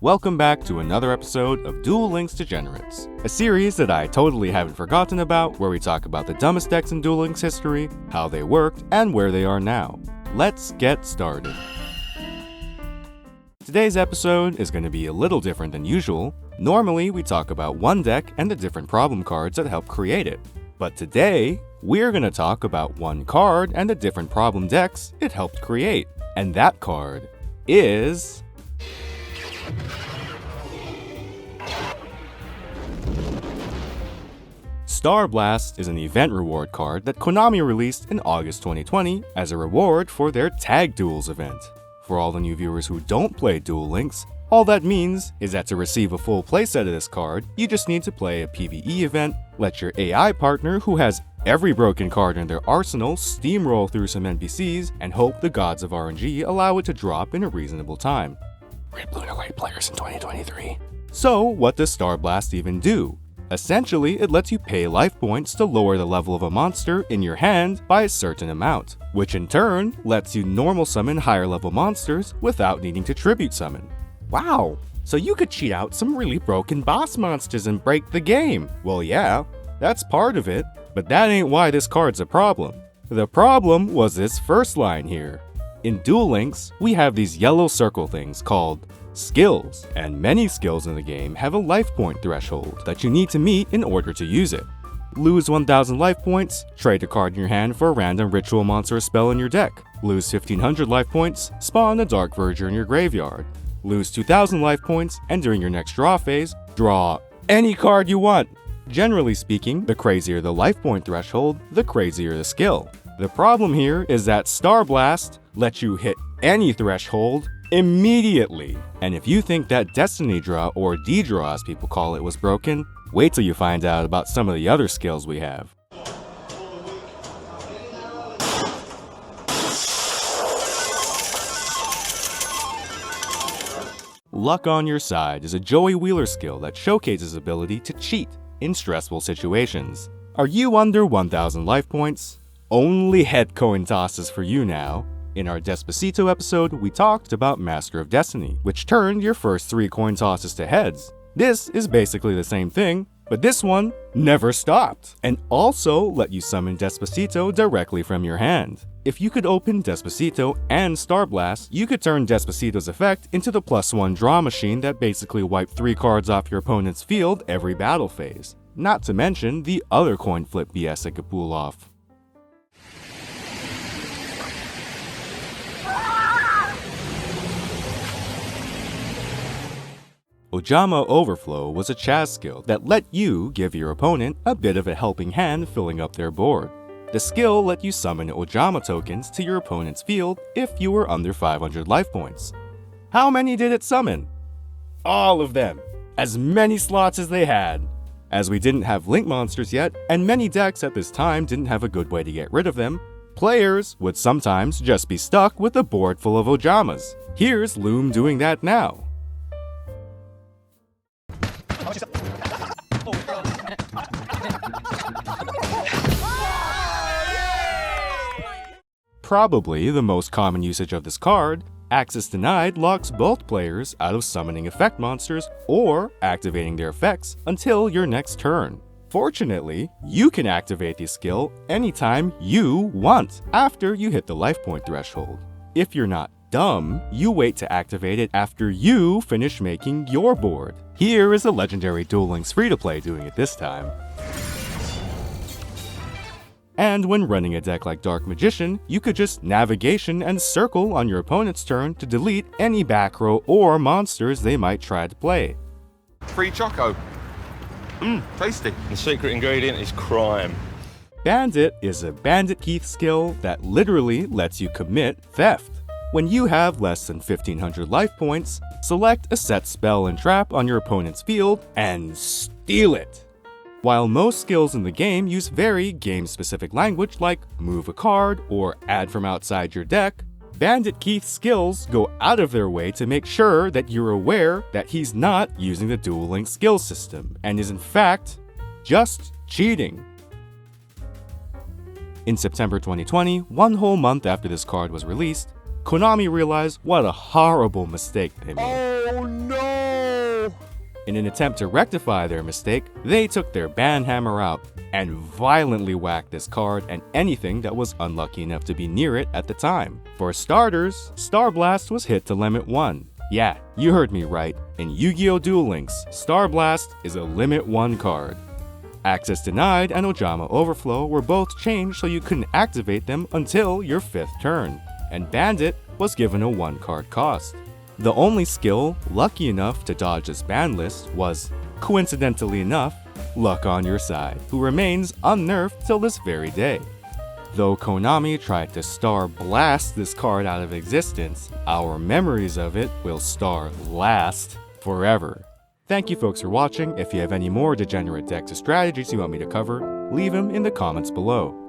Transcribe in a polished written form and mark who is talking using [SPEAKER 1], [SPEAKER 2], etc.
[SPEAKER 1] Welcome back to another episode of Duel Links Degenerates, a series that I totally haven't forgotten about, where we talk about the dumbest decks in Duel Links history, how they worked, and where they are now. Let's get started. Today's episode is going to be a little different than usual. Normally, we talk about one deck and the different problem cards that help create it. But today, we're going to talk about one card and the different problem decks it helped create. And that card is... Star Blast is an event reward card that Konami released in August 2020 as a reward for their Tag Duels event. For all the new viewers who don't play Duel Links, all that means is that to receive a full playset of this card, you just need to play a PvE event, let your AI partner who has every broken card in their arsenal steamroll through some NPCs, and hope the gods of RNG allow it to drop in a reasonable time. Red Blue and White players in 2023. So, what does Star Blast even do? Essentially, it lets you pay life points to lower the level of a monster in your hand by a certain amount, which in turn lets you normal summon higher level monsters without needing to tribute summon. Wow, so you could cheat out some really broken boss monsters and break the game. Well yeah, that's part of it, but that ain't why this card's a problem. The problem was this first line here. In Duel Links, we have these yellow circle things called skills, and many skills in the game have a life point threshold that you need to meet in order to use it. Lose 1000 life points, trade a card in your hand for a random ritual monster or spell in your deck. Lose 1500 life points, spawn a Dark Verger in your graveyard. Lose 2000 life points, and during your next draw phase, draw any card you want. Generally speaking, the crazier the life point threshold, the crazier the skill. The problem here is that Star Blast lets you hit any threshold immediately. And if you think that Destiny Draw, or D-Draw as people call it, was broken, wait till you find out about some of the other skills we have. Luck on Your Side is a Joey Wheeler skill that showcases his ability to cheat in stressful situations. Are you under 1000 life points? Only head coin tosses for you now. In our Despacito episode, we talked about Master of Destiny, which turned your first 3 coin tosses to heads. This is basically the same thing, but this one never stopped, and also let you summon Despacito directly from your hand. If you could open Despacito and Star Blast, you could turn Despacito's effect into the +1 draw machine that basically wiped 3 cards off your opponent's field every battle phase. Not to mention the other coin flip BS it could pull off. Ojama Overflow was a Chaz skill that let you give your opponent a bit of a helping hand filling up their board. The skill let you summon Ojama tokens to your opponent's field if you were under 500 life points. How many did it summon? All of them! As many slots as they had! As we didn't have link monsters yet, and many decks at this time didn't have a good way to get rid of them, players would sometimes just be stuck with a board full of Ojamas. Here's Loom doing that now. Probably the most common usage of this card, access denied locks both players out of summoning effect monsters or activating their effects until your next turn. Fortunately, you can activate this skill anytime you want after you hit the life point threshold. If you're not dumb, you wait to activate it after you finish making your board. Here is a legendary Duel Links free-to-play doing it this time. And when running a deck like Dark Magician, you could just navigation and circle on your opponent's turn to delete any back row or monsters they might try to play.
[SPEAKER 2] Free choco. Tasty.
[SPEAKER 3] The secret ingredient is crime.
[SPEAKER 1] Bandit is a Bandit Keith skill that literally lets you commit theft. When you have less than 1500 life points, select a set spell and trap on your opponent's field and steal it. While most skills in the game use very game-specific language like move a card or add from outside your deck, Bandit Keith's skills go out of their way to make sure that you're aware that he's not using the Duel Links skill system and is in fact just cheating. In September 2020, one whole month after this card was released, Konami realized what a horrible mistake they made.
[SPEAKER 2] Oh no!
[SPEAKER 1] In an attempt to rectify their mistake, they took their ban hammer out and violently whacked this card and anything that was unlucky enough to be near it at the time. For starters, Star Blast was hit to limit 1. Yeah, you heard me right. In Yu-Gi-Oh! Duel Links, Star Blast is a limit 1 card. Access Denied and Ojama Overflow were both changed so you couldn't activate them until your 5th turn, and Bandit was given a 1 card cost. The only skill lucky enough to dodge this ban list was, coincidentally enough, Luck on Your Side, who remains unnerfed till this very day. Though Konami tried to Star Blast this card out of existence, our memories of it will Star Last forever. Thank you folks for watching. If you have any more Degenerate decks or strategies you want me to cover, leave them in the comments below.